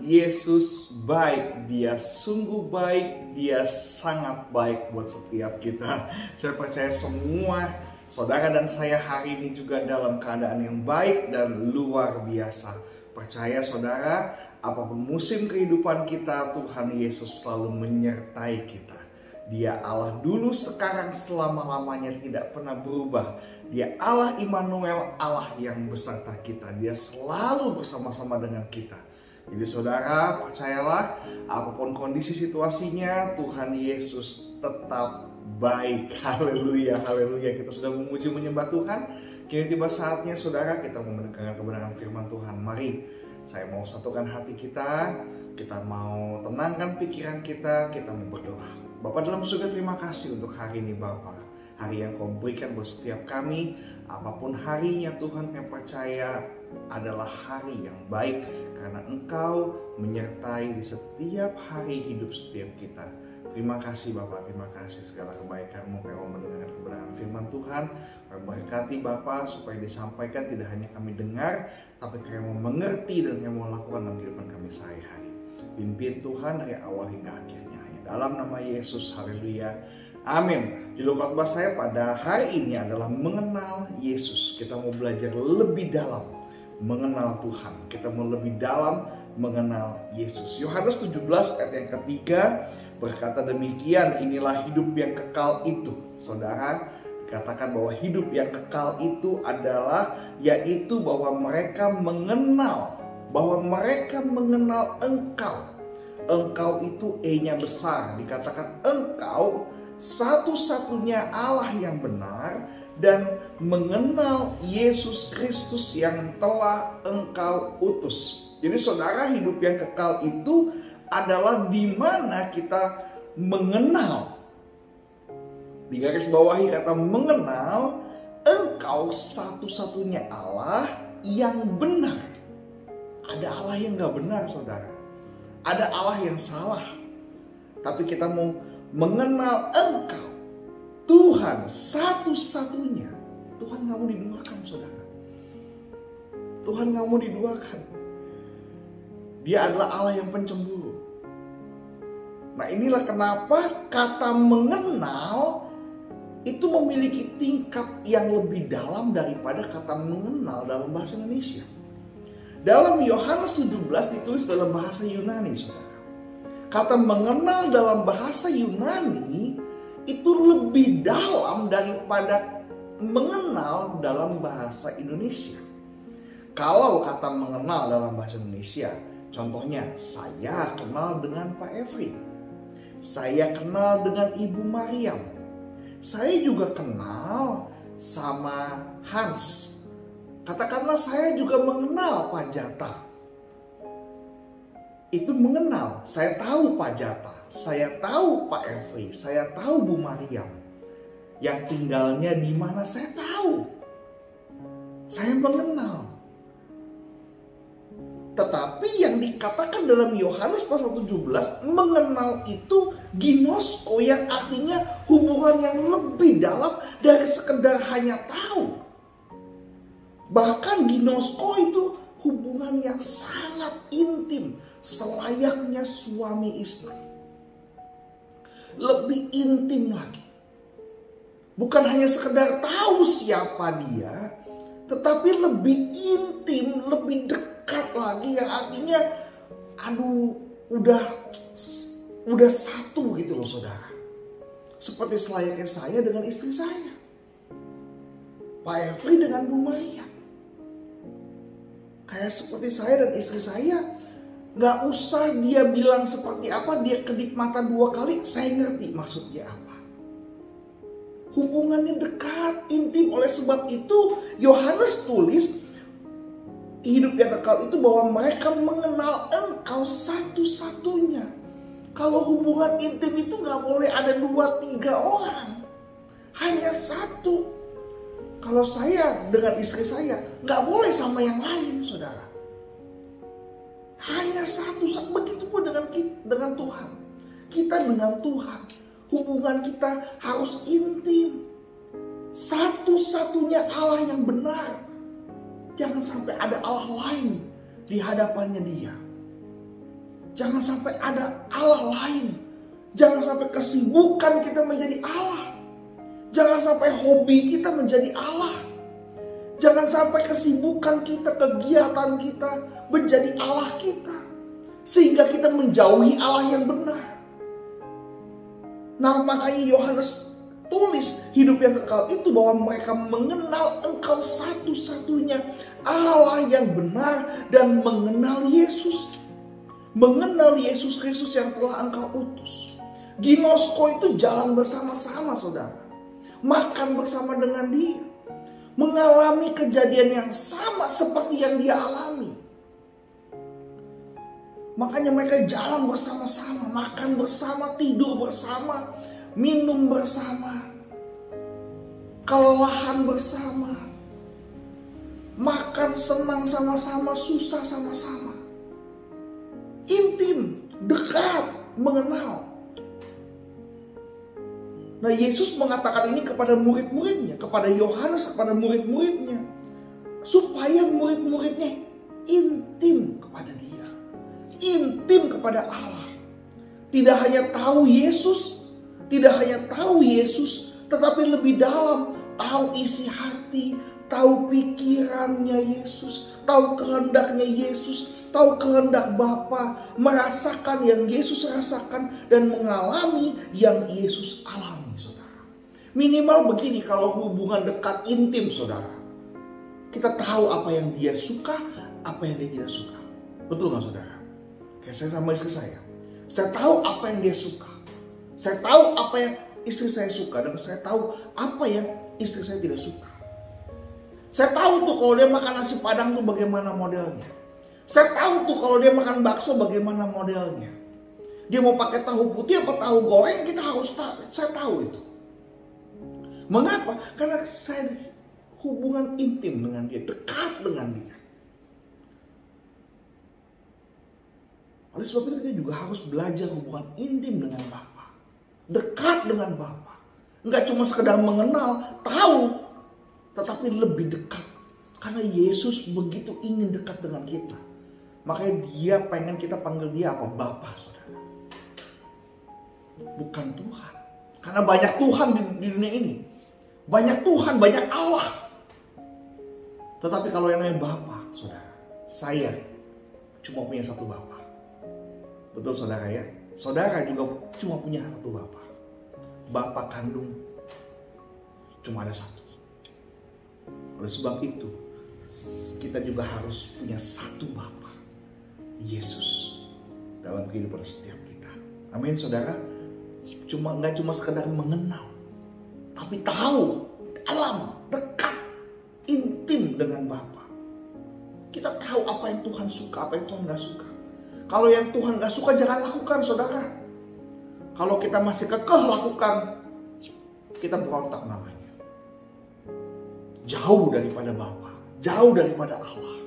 Yesus baik, Dia sungguh baik, Dia sangat baik buat setiap kita. Saya percaya semua saudara dan saya hari ini juga dalam keadaan yang baik dan luar biasa. Percaya saudara, apapun musim kehidupan kita, Tuhan Yesus selalu menyertai kita. Dia Allah dulu, sekarang, selama-lamanya tidak pernah berubah. Dia Allah Immanuel, Allah yang beserta kita. Dia selalu bersama-sama dengan kita. Jadi saudara, percayalah, apapun kondisi situasinya, Tuhan Yesus tetap baik. Haleluya, haleluya. Kita sudah memuji menyembah Tuhan. Kini tiba saatnya saudara kita mau mendengarkan kebenaran firman Tuhan. Mari, saya mau satukan hati kita mau tenangkan pikiran kita mau berdoa. Bapa dalam surga, terima kasih untuk hari ini Bapa. Hari yang Kau berikan buat setiap kami. Apapun harinya Tuhan, kami percaya adalah hari yang baik karena Engkau menyertai di setiap hari hidup setiap kita. Terima kasih Bapak, terima kasih segala kebaikan-Mu. Kami mau mendengarkan kebenaran firman Tuhan. Kami berkati Bapak supaya disampaikan tidak hanya kami dengar, tapi kami mau mengerti dan kami mau lakukan dalam kehidupan kami sehari-hari. Pimpin Tuhan dari awal hingga akhirnya. Hanya dalam nama Yesus, haleluya. Amin. Judul khotbah saya pada hari ini adalah mengenal Yesus. Kita mau belajar lebih dalam mengenal Tuhan. Kita mau lebih dalam mengenal Yesus. Yohanes 17 ayat yang ketiga berkata demikian, inilah hidup yang kekal itu. Saudara, dikatakan bahwa hidup yang kekal itu adalah yaitu bahwa mereka mengenal Engkau. Engkau itu E-nya besar. Dikatakan Engkau satu-satunya Allah yang benar dan mengenal Yesus Kristus yang telah Engkau utus. Jadi saudara, hidup yang kekal itu adalah di mana kita mengenal. Di garis bawahi kata mengenal, Engkau satu-satunya Allah yang benar. Ada Allah yang gak benar saudara. Ada Allah yang salah. Tapi kita mau mengenal Engkau, Tuhan satu-satunya. Tuhan gak mau diduakan saudara. Tuhan gak mau diduakan. Dia adalah Allah yang pencemburu. Nah, inilah kenapa kata mengenal itu memiliki tingkat yang lebih dalam daripada kata mengenal dalam bahasa Indonesia. Dalam Yohanes 17 ditulis dalam bahasa Yunani saudara. Kata mengenal dalam bahasa Yunani itu lebih dalam daripada mengenal dalam bahasa Indonesia. Kalau kata mengenal dalam bahasa Indonesia, contohnya saya kenal dengan Pak Efri, saya kenal dengan Ibu Mariam, saya juga kenal sama Hans. Katakanlah saya juga mengenal Pak Jata. Itu mengenal, saya tahu Pak Jata, saya tahu Pak Efri, saya tahu Bu Mariam. Yang tinggalnya di mana saya tahu. Saya mengenal. Tetapi yang dikatakan dalam Yohanes pasal 17, mengenal itu ginosko, yang artinya hubungan yang lebih dalam dari sekedar hanya tahu. Bahkan ginosko itu hubungan yang sangat intim, selayaknya suami istri. Lebih intim lagi. Bukan hanya sekedar tahu siapa dia, tetapi lebih intim, lebih dekat lagi, yang artinya udah satu gitu loh saudara. Seperti selayaknya saya dengan istri saya, Pak Efri dengan Bu Maria. Kayak seperti saya dan istri saya, gak usah dia bilang seperti apa, dia kedip mata 2 kali, saya ngerti maksudnya apa. Hubungannya dekat, intim. Oleh sebab itu Yohanes tulis hidup yang kekal itu bahwa mereka mengenal Engkau satu-satunya. Kalau hubungan intim itu gak boleh ada 2-3 orang, hanya satu. Kalau saya dengan istri saya gak boleh sama yang lain saudara. Hanya satu. Begitu pun dengan Tuhan. Kita dengan Tuhan, hubungan kita harus intim. Satu-satunya Allah yang benar. Jangan sampai ada Allah lain di hadapannya Dia. Jangan sampai ada Allah lain. Jangan sampai kesibukan kita menjadi Allah. Jangan sampai hobi kita menjadi Allah. Jangan sampai kesibukan kita, kegiatan kita menjadi Allah kita. Sehingga kita menjauhi Allah yang benar. Nah, makanya Yohanes tulis hidup yang kekal itu bahwa mereka mengenal Engkau satu-satunya Allah yang benar dan mengenal Yesus. Mengenal Yesus Kristus yang telah Engkau utus. Ginosko itu jalan bersama-sama, saudara. Makan bersama dengan Dia. Mengalami kejadian yang sama seperti yang Dia alami. Makanya mereka jalan bersama-sama, makan bersama, tidur bersama, minum bersama, kelelahan bersama, makan senang sama-sama, susah sama-sama. Intim, dekat, mengenal. Nah, Yesus mengatakan ini kepada murid-muridnya, kepada Yohanes, kepada murid-muridnya, supaya murid-muridnya intim kepada Dia, intim kepada Allah. Tidak hanya tahu Yesus, tetapi lebih dalam tahu isi hati, tahu pikirannya Yesus, tahu kehendaknya Yesus, tahu kehendak Bapa, merasakan yang Yesus rasakan dan mengalami yang Yesus alami, saudara. Minimal begini kalau hubungan dekat intim, saudara. Kita tahu apa yang Dia suka, apa yang Dia tidak suka. Betul gak, saudara? Kayak saya sama istri saya. Saya tahu apa yang dia suka. Saya tahu apa yang istri saya suka. Dan saya tahu apa yang istri saya tidak suka. Saya tahu tuh kalau dia makan nasi padang tuh bagaimana modelnya. Saya tahu tuh kalau dia makan bakso bagaimana modelnya. Dia mau pakai tahu putih apa tahu goreng, kita harus tahu. Saya tahu itu. Mengapa? Karena saya hubungan intim dengan dia, dekat dengan dia. Oleh sebab itu kita juga harus belajar hubungan intim dengan Bapa. Dekat dengan Bapa. Enggak cuma sekedar mengenal, tahu. Tetapi lebih dekat. Karena Yesus begitu ingin dekat dengan kita. Makanya Dia pengen kita panggil Dia apa? Bapa, saudara. Bukan Tuhan. Karena banyak Tuhan di dunia ini. Banyak Tuhan, banyak Allah. Tetapi kalau yang namanya Bapa, saudara. Saya cuma punya satu Bapa. Betul, saudara ya? Saudara juga cuma punya satu Bapa. Bapa kandung cuma ada satu. Oleh sebab itu, kita juga harus punya satu Bapa, Yesus, dalam kehidupan setiap kita. Amin, saudara. Nggak cuma sekedar mengenal, tapi tahu, dalam, dekat, intim dengan Bapa. Kita tahu apa yang Tuhan suka, apa yang Tuhan nggak suka. Kalau yang Tuhan gak suka jangan lakukan, saudara. Kalau kita masih kekeh lakukan, kita berontak namanya. Jauh daripada Bapa, jauh daripada Allah.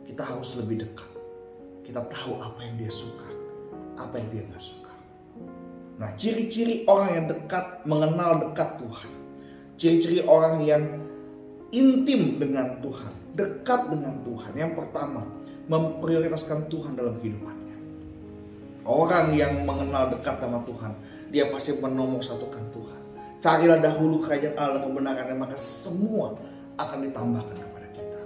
Kita harus lebih dekat. Kita tahu apa yang Dia suka, apa yang Dia gak suka. Nah, ciri-ciri orang yang dekat, mengenal dekat Tuhan. Ciri-ciri orang yang intim dengan Tuhan, dekat dengan Tuhan. Yang pertama, memprioritaskan Tuhan dalam kehidupannya. Orang yang mengenal dekat sama Tuhan, dia pasti menomorsatukan Tuhan. Carilah dahulu kerajaan Allah dan kebenarannya, maka semua akan ditambahkan kepada kita.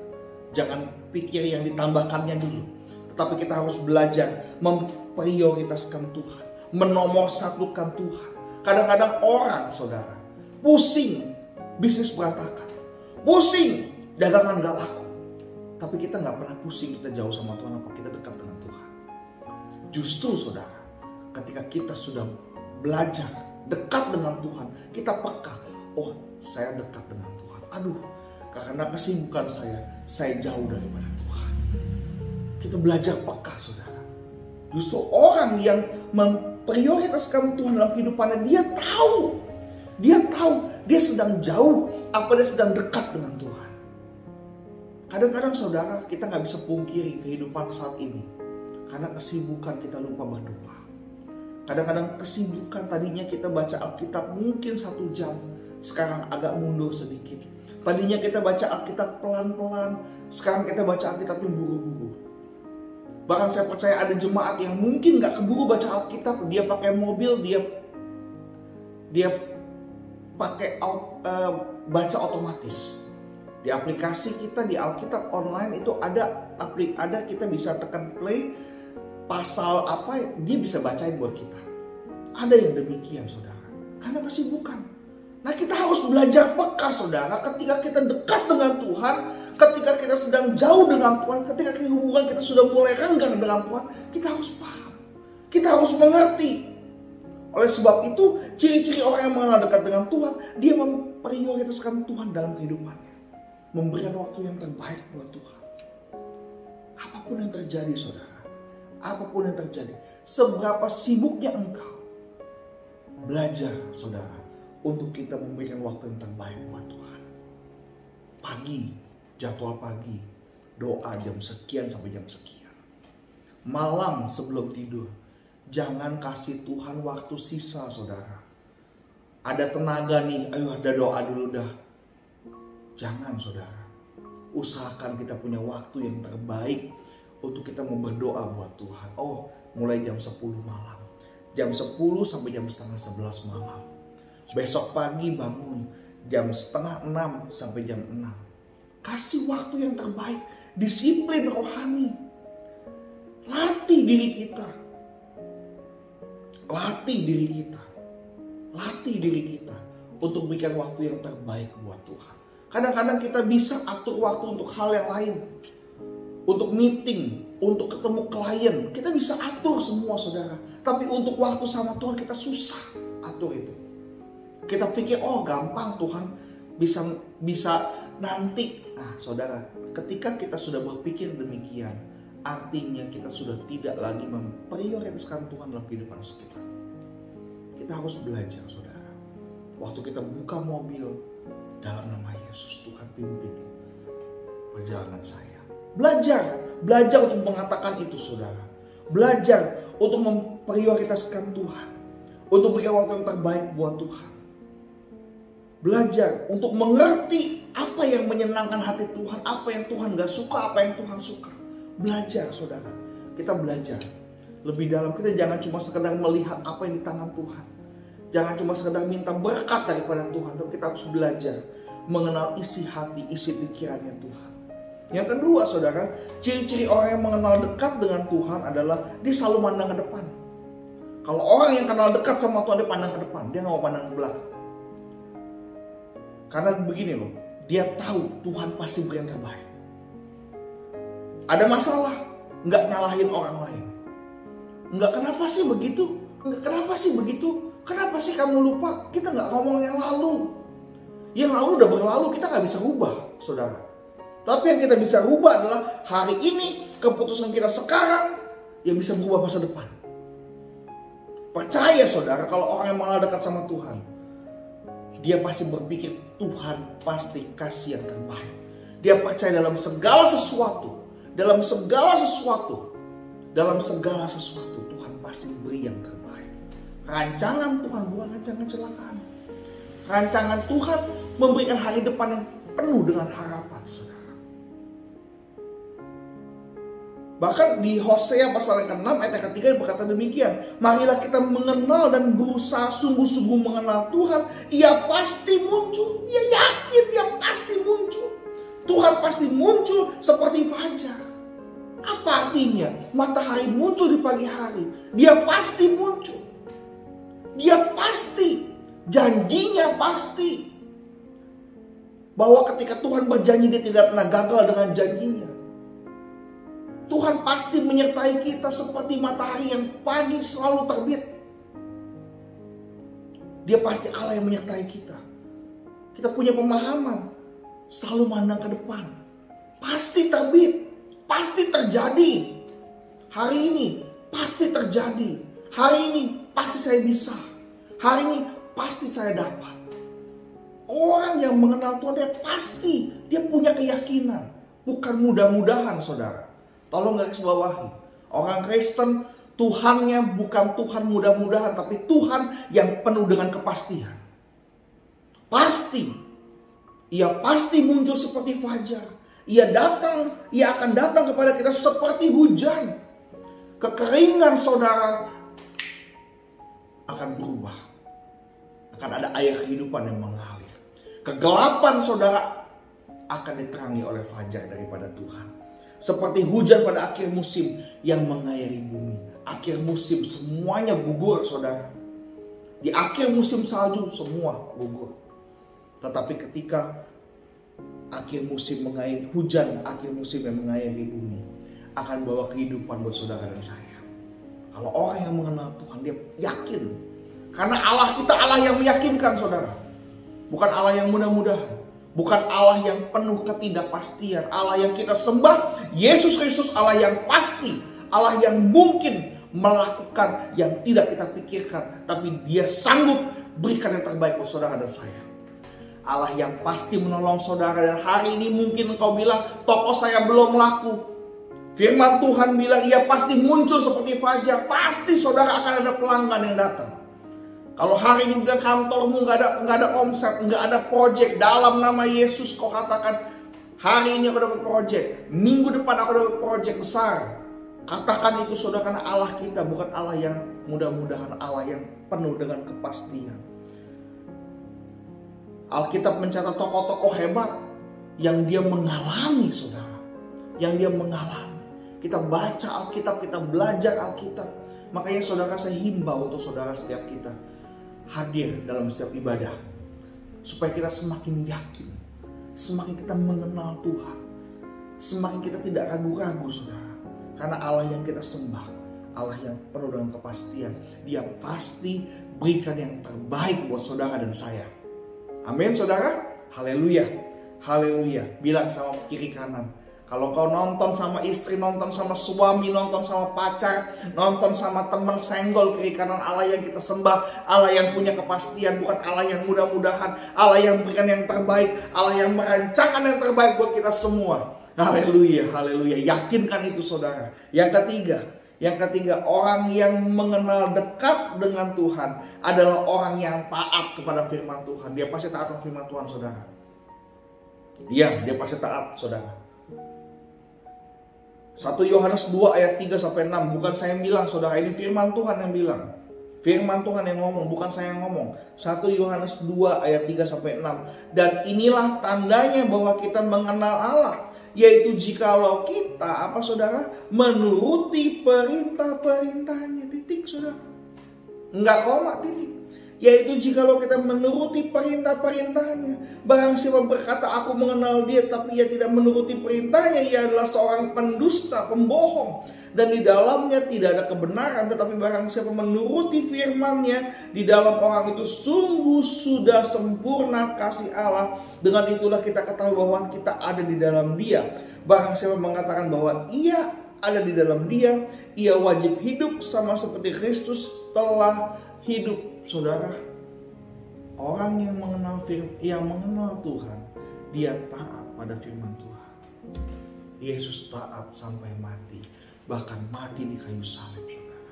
Jangan pikir yang ditambahkannya dulu, tetapi kita harus belajar memprioritaskan Tuhan, menomorsatukan Tuhan. Kadang-kadang orang, saudara, pusing bisnis berantakan, pusing dagangan gak laku. Tapi kita gak pernah pusing kita jauh sama Tuhan apa kita dekat dengan Tuhan. Justru, saudara, ketika kita sudah belajar dekat dengan Tuhan, kita peka, oh saya dekat dengan Tuhan. Aduh, karena kesibukan saya jauh daripada Tuhan. Kita belajar peka, saudara. Justru orang yang memprioritaskan Tuhan dalam kehidupannya, dia tahu dia sedang jauh apa dia sedang dekat dengan Tuhan. Kadang-kadang, saudara, kita gak bisa pungkiri kehidupan saat ini. Karena kesibukan kita lupa berdoa. Kadang-kadang kesibukan, tadinya kita baca Alkitab mungkin 1 jam, sekarang agak mundur sedikit. Tadinya kita baca Alkitab pelan-pelan, sekarang kita baca Alkitabnya buru-buru. Bahkan saya percaya ada jemaat yang mungkin gak keburu baca Alkitab. Dia pakai mobil, dia pakai baca otomatis. Di aplikasi kita, di Alkitab online itu ada kita bisa tekan play, pasal apa dia bisa bacain buat kita. Ada yang demikian saudara, karena kesibukan. Nah kita harus belajar peka saudara, ketika kita dekat dengan Tuhan, ketika kita sedang jauh dengan Tuhan, ketika hubungan kita sudah mulai renggang dengan Tuhan, kita harus paham, kita harus mengerti. Oleh sebab itu, ciri-ciri orang yang mengenal dekat dengan Tuhan, dia memprioritaskan Tuhan dalam kehidupannya, memberikan waktu yang terbaik buat Tuhan. Apapun yang terjadi saudara, apapun yang terjadi, seberapa sibuknya engkau, belajar saudara untuk kita memberikan waktu yang terbaik buat Tuhan. Pagi, jadwal pagi, doa jam sekian sampai jam sekian. Malam sebelum tidur, jangan kasih Tuhan waktu sisa saudara. Ada tenaga nih, ayo ada doa dulu dah. Jangan saudara. Usahakan kita punya waktu yang terbaik untuk kita mau berdoa buat Tuhan. Oh, mulai jam 10 malam. Jam 10 sampai jam setengah 11 malam. Besok pagi bangun jam setengah 6 sampai jam 6. Kasih waktu yang terbaik. Disiplin rohani. Latih diri kita. Latih diri kita. Latih diri kita untuk berikan waktu yang terbaik buat Tuhan. Kadang-kadang kita bisa atur waktu untuk hal yang lain. Untuk meeting, untuk ketemu klien. Kita bisa atur semua saudara. Tapi untuk waktu sama Tuhan kita susah atur itu. Kita pikir oh gampang Tuhan bisa nanti. Nah saudara, ketika kita sudah berpikir demikian, artinya kita sudah tidak lagi memprioritaskan Tuhan dalam kehidupan kita. Kita harus belajar saudara. Waktu kita buka mobil, dalam nama Yesus Tuhan pimpin perjalanan saya. Belajar untuk mengatakan itu saudara. Belajar untuk memprioritaskan Tuhan. Untuk berikan waktu yang terbaik buat Tuhan. Belajar untuk mengerti apa yang menyenangkan hati Tuhan. Apa yang Tuhan gak suka, apa yang Tuhan suka. Belajar saudara. Kita belajar lebih dalam. Kita jangan cuma sekedar melihat apa yang di tangan Tuhan. Jangan cuma sekedar minta berkat daripada Tuhan. Tapi kita harus belajar mengenal isi hati, isi pikirannya Tuhan. Yang kedua saudara, ciri-ciri orang yang mengenal dekat dengan Tuhan adalah dia selalu pandang ke depan. Kalau orang yang kenal dekat sama Tuhan, dia pandang ke depan, dia gak mau pandang ke belakang. Karena begini loh, dia tahu Tuhan pasti beri yang terbaik. Ada masalah, gak nyalahin orang lain. Enggak, kenapa sih begitu? Enggak, kenapa sih begitu? Kenapa sih kamu lupa? Kita gak ngomong yang lalu. Yang lalu udah berlalu, kita gak bisa rubah saudara. Tapi yang kita bisa rubah adalah hari ini, keputusan kita sekarang yang bisa berubah masa depan. Percaya saudara, kalau orang yang malah dekat sama Tuhan, dia pasti berpikir Tuhan pasti kasih yang terbaik. Dia percaya dalam segala sesuatu, dalam segala sesuatu Tuhan pasti beri yang terbaik. Rancangan Tuhan bukan rancangan celakaan. Rancangan Tuhan memberikan hari depan yang penuh dengan harapan saudara. Bahkan di Hosea pasal yang ke-6 ayat yang ke-3 berkata demikian. Marilah kita mengenal dan berusaha sungguh-sungguh mengenal Tuhan. Ia pasti muncul. Ia yakin dia pasti muncul. Tuhan pasti muncul seperti fajar. Apa artinya? Matahari muncul di pagi hari. Dia pasti muncul. Dia pasti. Janjinya pasti. Bahwa ketika Tuhan berjanji dia tidak pernah gagal dengan janjinya. Tuhan pasti menyertai kita seperti matahari yang pagi selalu terbit. Dia pasti Allah yang menyertai kita. Kita punya pemahaman. Selalu mandang ke depan. Pasti terbit. Pasti terjadi. Hari ini pasti terjadi. Hari ini pasti saya bisa. Hari ini pasti saya dapat. Orang yang mengenal Tuhan dia punya keyakinan. Bukan mudah-mudahan saudara. Tolong garis bawahi. Orang Kristen Tuhannya bukan Tuhan mudah-mudahan, tapi Tuhan yang penuh dengan kepastian. Pasti. Ia pasti muncul seperti fajar. Ia akan datang kepada kita seperti hujan. kekeringan saudara akan berubah. Akan ada air kehidupan yang mengalir. Kegelapan saudara akan diterangi oleh fajar daripada Tuhan. Seperti hujan pada akhir musim yang mengairi bumi. Akhir musim semuanya gugur saudara. Di akhir musim salju semua gugur. Tetapi ketika akhir musim mengairi hujan, akhir musim yang mengairi bumi, akan bawa kehidupan buat saudara dan saya. Kalau orang yang mengenal Tuhan, dia yakin. Karena Allah kita Allah yang meyakinkan saudara. Bukan Allah yang mudah-mudahan. Bukan Allah yang penuh ketidakpastian. Allah yang kita sembah, Yesus Kristus, Allah yang pasti. Allah yang mungkin melakukan yang tidak kita pikirkan. Tapi dia sanggup berikan yang terbaik buat saudara dan saya. Allah yang pasti menolong saudara. Dan hari ini mungkin engkau bilang, toko saya belum laku. Firman Tuhan bilang, ia pasti muncul seperti fajar. Pasti saudara akan ada pelanggan yang datang. Kalau hari ini udah kantormu nggak ada omset, nggak ada project, dalam nama Yesus kau katakan, hari ini aku dapat project, minggu depan aku dapat project besar. Katakan itu saudara, karena Allah kita bukan Allah yang mudah-mudahan, Allah yang penuh dengan kepastian. Alkitab mencatat tokoh-tokoh hebat yang dia mengalami saudara, yang dia mengalami. Kita baca Alkitab, kita belajar Alkitab. Makanya saudara, saya himbau untuk saudara setiap kita hadir dalam setiap ibadah. Supaya kita semakin yakin, semakin kita mengenal Tuhan, semakin kita tidak ragu-ragu saudara. Karena Allah yang kita sembah, Allah yang penuh dengan kepastian. Dia pasti berikan yang terbaik buat saudara dan saya. Amin saudara. Haleluya. Haleluya. Bilang sama kiri kanan. Kalau kau nonton sama istri, nonton sama suami, nonton sama pacar, nonton sama teman, senggol kiri kanan. Allah yang kita sembah, Allah yang punya kepastian, bukan Allah yang mudah-mudahan. Allah yang berikan yang terbaik, Allah yang merancangkan yang terbaik buat kita semua. Haleluya, haleluya. Yakinkan itu saudara. Yang ketiga, orang yang mengenal dekat dengan Tuhan adalah orang yang taat kepada firman Tuhan. Dia pasti taat kepada firman Tuhan saudara. Iya, dia pasti taat saudara. 1 Yohanes 2 ayat 3 sampai 6. Bukan saya yang bilang saudara, ini firman Tuhan yang bilang. Firman Tuhan yang ngomong, bukan saya yang ngomong. 1 Yohanes 2 ayat 3 sampai 6. Dan inilah tandanya bahwa kita mengenal Allah, yaitu jikalau kita apa saudara, menuruti perintah-perintahnya. Titik saudara. Enggak koma, titik. Yaitu jikalau kita menuruti perintah-perintahnya. Barang siapa berkata aku mengenal dia tapi ia tidak menuruti perintahnya, ia adalah seorang pendusta, pembohong. Dan di dalamnya tidak ada kebenaran. Tetapi barang siapa menuruti firman-Nya, di dalam orang itu sungguh sudah sempurna kasih Allah. Dengan itulah kita ketahui bahwa kita ada di dalam Dia. Barang siapa mengatakan bahwa ia ada di dalam Dia, ia wajib hidup sama seperti Kristus telah hidup. Saudara, orang yang mengenal Tuhan, dia taat pada firman Tuhan. Yesus taat sampai mati, bahkan mati di kayu salib saudara.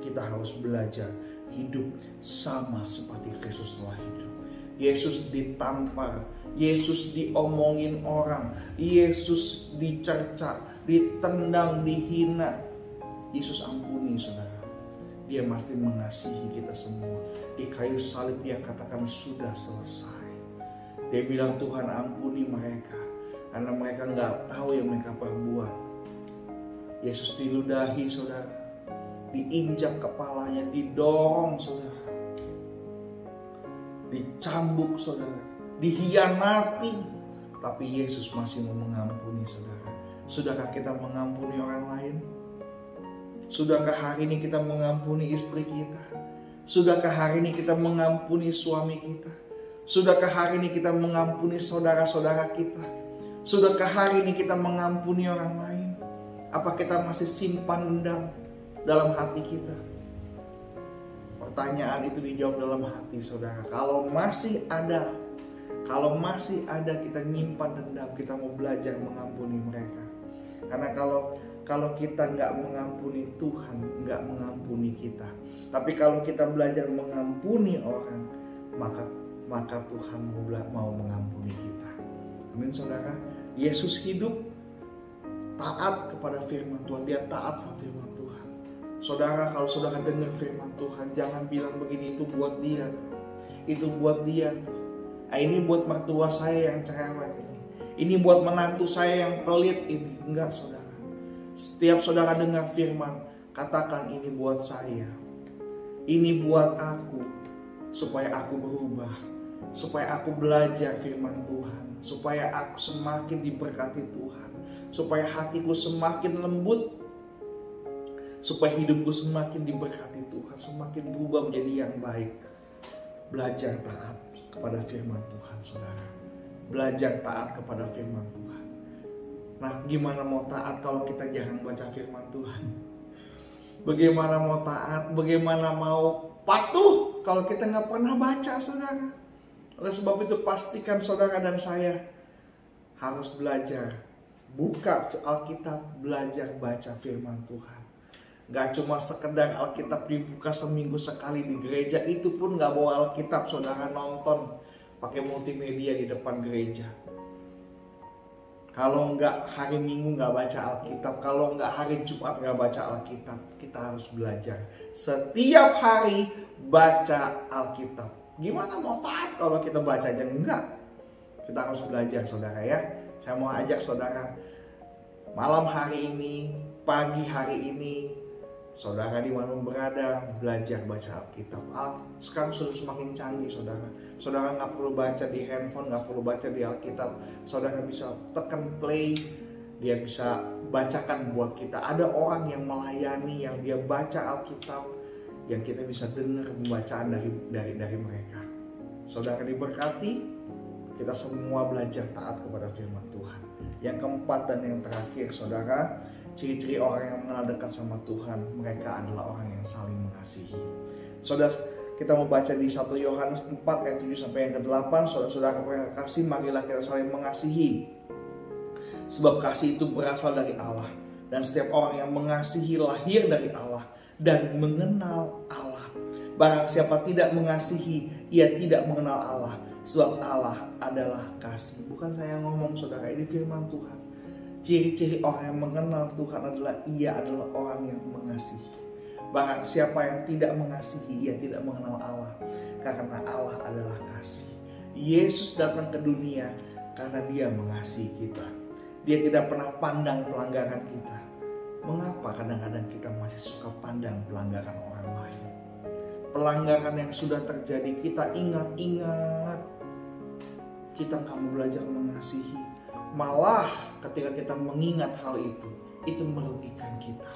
Kita harus belajar hidup sama seperti Kristus telah hidup. Yesus ditampar, Yesus diomongin orang, Yesus dicerca, ditendang, dihina. Yesus ampuni saudara. Dia pasti mengasihi kita semua. Di kayu salib dia katakan sudah selesai. Dia bilang Tuhan ampuni mereka, karena mereka nggak tahu yang mereka perbuat. Yesus diludahi saudara, diinjak kepalanya, didorong saudara, dicambuk saudara, dihianati. Tapi Yesus masih mau mengampuni saudara. Sudahkah kita mengampuni orang lain? Sudahkah hari ini kita mengampuni istri kita? Sudahkah hari ini kita mengampuni suami kita? Sudahkah hari ini kita mengampuni saudara-saudara kita? Sudahkah hari ini kita mengampuni orang lain? Apa kita masih simpan dendam dalam hati kita? Pertanyaan itu dijawab dalam hati saudara. Kalau masih ada kita nyimpan dendam, kita mau belajar mengampuni mereka. Karena kalau kita nggak mengampuni, Tuhan nggak mengampuni kita. Tapi kalau kita belajar mengampuni orang, maka Tuhan mau mengampuni kita. Amin saudara. Yesus hidup taat kepada firman Tuhan. Dia taat sama firman Tuhan. Saudara, kalau saudara dengar firman Tuhan, jangan bilang begini, itu buat dia, itu buat dia. Ini buat mertua saya yang cerewet ini. Ini buat menantu saya yang pelit ini. Enggak, saudara. Setiap saudara dengar firman, katakan ini buat saya. Ini buat aku, supaya aku berubah, supaya aku belajar firman Tuhan, supaya aku semakin diberkati Tuhan, supaya hatiku semakin lembut, supaya hidupku semakin diberkati Tuhan, semakin berubah menjadi yang baik. Belajar taat kepada firman Tuhan, saudara. Belajar taat kepada firman Tuhan. Nah, gimana mau taat kalau kita jarang baca firman Tuhan? Bagaimana mau taat, bagaimana mau patuh kalau kita nggak pernah baca, saudara? Oleh sebab itu pastikan saudara dan saya harus belajar. Buka Alkitab, belajar baca firman Tuhan. Gak cuma sekedar Alkitab dibuka seminggu sekali di gereja, itu pun gak bawa Alkitab, saudara nonton pakai multimedia di depan gereja. Kalau enggak hari Minggu gak baca Alkitab, kalau enggak hari Jumat gak baca Alkitab. Kita harus belajar setiap hari baca Alkitab. Gimana mau taat kalau kita baca aja enggak? Kita harus belajar, saudara ya. Saya mau ajak saudara malam hari ini, pagi hari ini, saudara di mana berada, belajar baca Alkitab. Sekarang sudah semakin canggih, saudara. Saudara nggak perlu baca di handphone, nggak perlu baca di Alkitab. Saudara bisa tekan play, dia bisa bacakan buat kita. Ada orang yang melayani, yang dia baca Alkitab, yang kita bisa dengar pembacaan dari mereka. Saudara diberkati, kita semua belajar taat kepada firman Tuhan. Yang keempat dan yang terakhir, saudara, ciri-ciri orang yang mengenal dekat sama Tuhan, mereka adalah orang yang saling mengasihi. Saudara, kita membaca di 1 Yohanes 4 ayat 7 sampai yang ke-8, saudara-saudara yang kasih, marilah kita saling mengasihi. Sebab kasih itu berasal dari Allah, dan setiap orang yang mengasihi lahir dari Allah dan mengenal Allah. Barang siapa tidak mengasihi, ia tidak mengenal Allah, sebab Allah adalah kasih. Bukan saya yang ngomong, saudara, ini firman Tuhan. Ciri-ciri orang yang mengenal Tuhan adalah ia adalah orang yang mengasihi. Barang siapa yang tidak mengasihi, ia tidak mengenal Allah, karena Allah adalah kasih. Yesus datang ke dunia karena dia mengasihi kita. Dia tidak pernah pandang pelanggaran kita. Mengapa kadang-kadang kita masih suka pandang pelanggaran orang lain? Pelanggaran yang sudah terjadi kita ingat-ingat. Kita nggak mau belajar mengasihi. Malah ketika kita mengingat hal itu merugikan kita.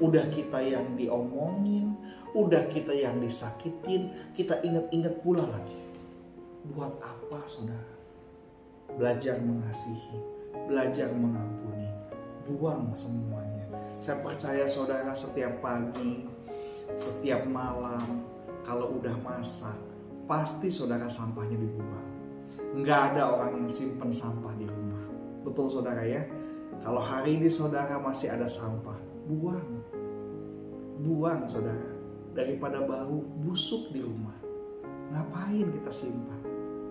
Udah kita yang diomongin, udah kita yang disakitin, kita ingat-ingat pula lagi. Buat apa, saudara? Belajar mengasihi, belajar mengampuni, buang semuanya. Saya percaya saudara setiap pagi, setiap malam, kalau udah masak, pasti saudara sampahnya dibuang. Nggak ada orang yang simpen sampah di rumah. Betul saudara ya? Kalau hari ini saudara masih ada sampah, buang. Buang saudara. Daripada bau busuk di rumah. Ngapain kita simpan?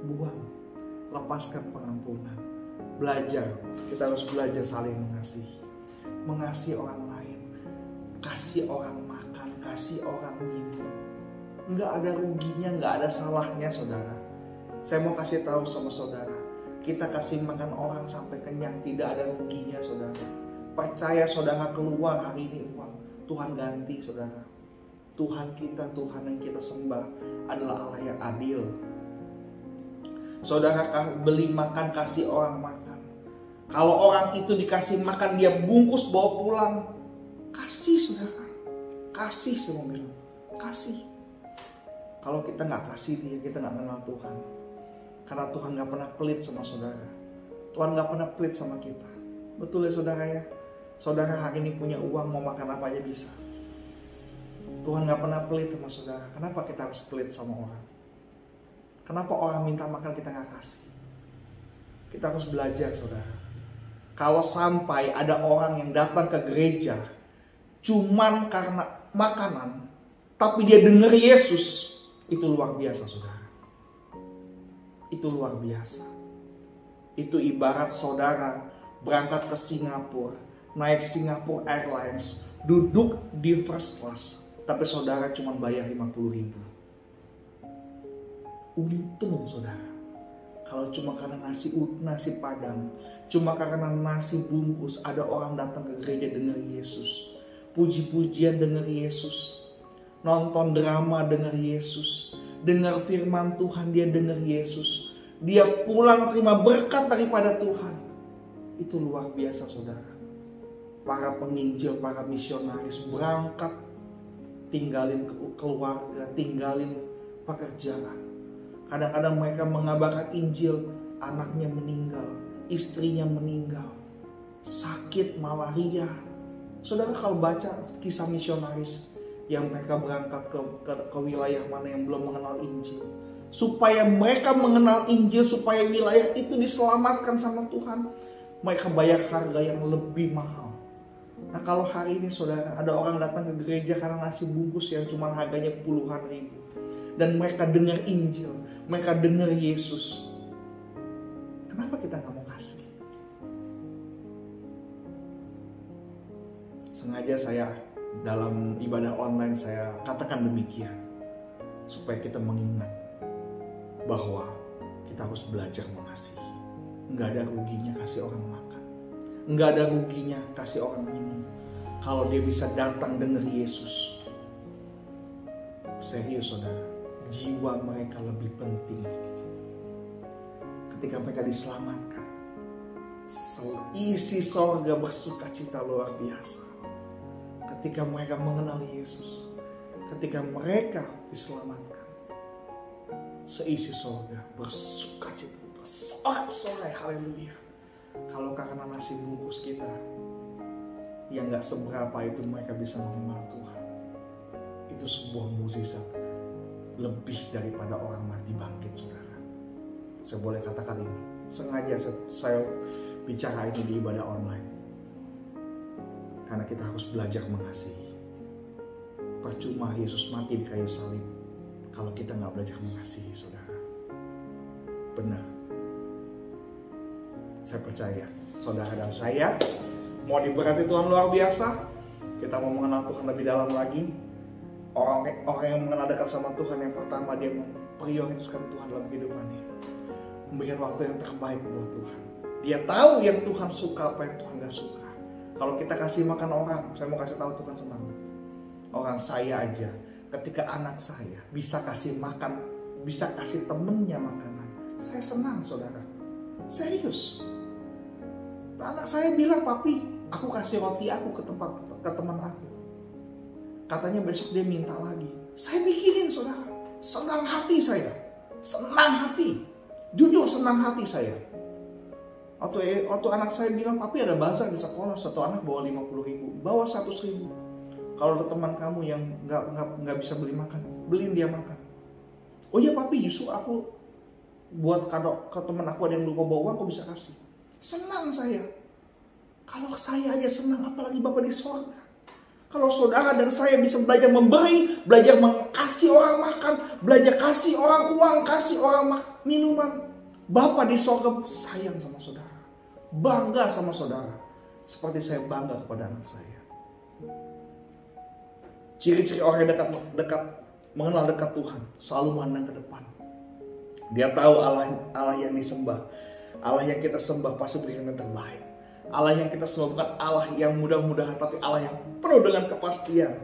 Buang. Lepaskan pengampunan. Belajar. Kita harus belajar saling mengasihi. Mengasihi orang lain. Kasih orang makan, kasih orang minum. Nggak ada ruginya, nggak ada salahnya saudara. Saya mau kasih tahu sama saudara, kita kasih makan orang sampai kenyang, tidak ada ruginya saudara. Percaya saudara, keluar hari ini uang, Tuhan ganti saudara. Tuhan kita, Tuhan yang kita sembah adalah Allah yang adil. Saudara beli makan, kasih orang makan. Kalau orang itu dikasih makan, dia bungkus bawa pulang, kasih saudara. Kasih, saya mau bilang, kasih. Kalau kita nggak kasih dia, kita nggak kenal Tuhan. Karena Tuhan gak pernah pelit sama saudara. Tuhan gak pernah pelit sama kita. Betul ya saudara ya? Saudara hari ini punya uang, mau makan apa aja bisa. Tuhan gak pernah pelit sama saudara. Kenapa kita harus pelit sama orang? Kenapa orang minta makan kita gak kasih? Kita harus belajar saudara. Kalau sampai ada orang yang datang ke gereja cuman karena makanan, tapi dia dengar Yesus, itu luar biasa saudara. Itu luar biasa. Itu ibarat saudara berangkat ke Singapura, naik Singapore Airlines, duduk di first class, tapi saudara cuma bayar 50.000. Untung saudara, kalau cuma karena nasi padang, cuma karena nasi bungkus, ada orang datang ke gereja dengar Yesus, puji-pujian dengar Yesus, nonton drama dengar Yesus, dengar firman Tuhan dia dengar Yesus, dia pulang terima berkat daripada Tuhan. Itu luar biasa saudara. Para penginjil, para misionaris berangkat, tinggalin keluarga, tinggalin pekerjaan. Kadang-kadang mereka mengabarkan Injil, anaknya meninggal, istrinya meninggal, sakit malaria. Saudara kalau baca kisah misionaris yang mereka berangkat ke wilayah mana yang belum mengenal Injil, supaya mereka mengenal Injil, supaya wilayah itu diselamatkan sama Tuhan, mereka bayar harga yang lebih mahal. Nah kalau hari ini saudara, ada orang datang ke gereja karena nasi bungkus yang cuma harganya puluhan ribu, dan mereka dengar Injil, mereka dengar Yesus, kenapa kita gak mau kasih? Sengaja saya dalam ibadah online saya katakan demikian, supaya kita mengingat bahwa kita harus belajar mengasihi. Nggak ada ruginya kasih orang makan, nggak ada ruginya kasih orang minum, kalau dia bisa datang dengar Yesus. Serius saudara, jiwa mereka lebih penting. Ketika mereka diselamatkan, isi sorga bersuka cita luar biasa. Ketika mereka mengenal Yesus, ketika mereka diselamatkan, seisi sorga bersuka cita, bersorak-sorai, haleluya. Kalau karena nasi bungkus kita yang gak seberapa itu mereka bisa mengenal Tuhan, itu sebuah mukjizat lebih daripada orang mati bangkit saudara. Saya boleh katakan ini, sengaja saya bicara ini di ibadah online, karena kita harus belajar mengasihi. Percuma Yesus mati di kayu salib kalau kita gak belajar mengasihi saudara. Benar, saya percaya saudara dan saya mau diberkati Tuhan luar biasa. Kita mau mengenal Tuhan lebih dalam lagi. Orang yang mengenal dekat sama Tuhan, yang pertama dia memprioritaskan Tuhan dalam kehidupannya, memberikan waktu yang terbaik buat Tuhan. Dia tahu yang Tuhan suka, apa yang Tuhan gak suka. Kalau kita kasih makan orang, saya mau kasih tahu Tuhan senang. Orang saya aja, ketika anak saya bisa kasih makan, bisa kasih temennya makanan, saya senang saudara. Serius. Anak saya bilang, papi, aku kasih roti aku ke teman aku. Katanya besok dia minta lagi. Saya bikinin saudara. Senang hati saya. Senang hati. Jujur senang hati saya. Waktu anak saya bilang, papi ada bazar di sekolah, satu anak bawa 50.000, bawa 100.000. Kalau ada teman kamu yang nggak bisa beli makan, beliin dia makan. Oh iya papi, justru aku buat kado ke teman aku, ada yang lupa bawa uang, aku bisa kasih. Senang saya. Kalau saya aja senang, apalagi Bapa di sorga. Kalau saudara dan saya bisa belajar memberi, belajar mengasihi orang makan, belajar kasih orang uang, kasih orang minuman, Bapa di sorga sayang sama saudara, bangga sama saudara, seperti saya bangga kepada anak saya. Ciri-ciri orang yang dekat mengenal dekat Tuhan, selalu memandang ke depan. Dia tahu Allah yang disembah, Allah yang kita sembah pasti berikan yang terbaik. Allah yang kita sembah bukan Allah yang mudah-mudahan, tapi Allah yang penuh dengan kepastian.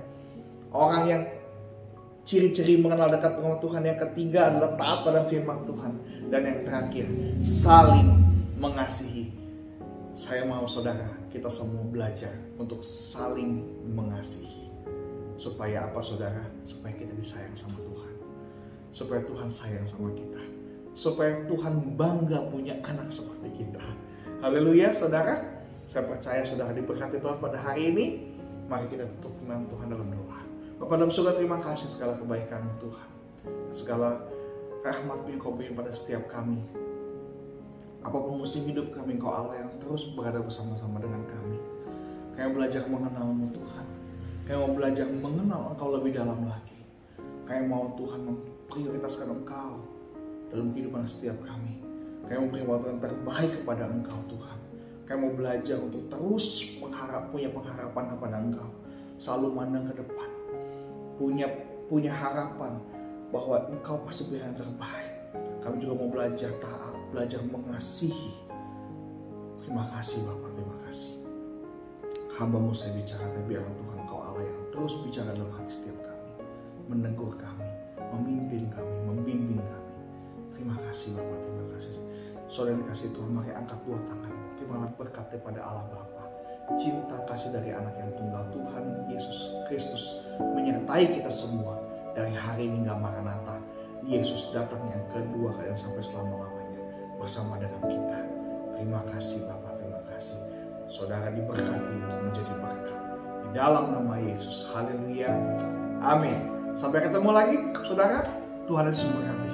Orang yang ciri-ciri mengenal dekat dengan Tuhan yang ketiga adalah taat pada firman Tuhan. Dan yang terakhir, saling mengasihi. Saya mau saudara, kita semua belajar untuk saling mengasihi. Supaya apa saudara? Supaya kita disayang sama Tuhan. Supaya Tuhan sayang sama kita. Supaya Tuhan bangga punya anak seperti kita. Haleluya saudara. Saya percaya saudara diberkati Tuhan pada hari ini. Mari kita tutup firman Tuhan dalam doa. Bapa dalam surga, terima kasih segala kebaikan Tuhan, segala rahmat-Mu Kau berikan pada setiap kami. Apapun musim hidup kami, Engkau Allah yang terus berada bersama-sama dengan kami. Kami belajar mengenal-Mu Tuhan. Kami mau belajar mengenal Engkau lebih dalam lagi. Kami mau Tuhan memprioritaskan Engkau dalam kehidupan setiap kami. Kami memberi waktu yang terbaik kepada Engkau Tuhan. Kami mau belajar untuk terus punya pengharapan kepada Engkau, selalu mandang ke depan, punya harapan bahwa Engkau pasti beri yang terbaik. Kami juga mau belajar taat, belajar mengasihi. Terima kasih Bapak, terima kasih. Hamba-Mu saya bicara, tapi biarlah Tuhan Engkau Allah yang terus bicara dalam hati setiap kami, menegur kami, memimpin kami, membimbing kami. Terima kasih Bapak, terima kasih. Saudara yang dikasih Tuhan, mari angkat dua tangan. Terimalah berkat daripada Allah Bapa, cinta kasih dari anak yang tunggal Tuhan Yesus Kristus menyertai kita semua dari hari ini hingga Maranatha. Yesus datang yang kedua dan sampai selama-lamanya bersama dengan kita. Terima kasih Bapak, terima kasih. Saudara diberkati untuk menjadi berkat di dalam nama Yesus. Haleluya. Amin. Sampai ketemu lagi saudara. Tuhan Yesus memberkati.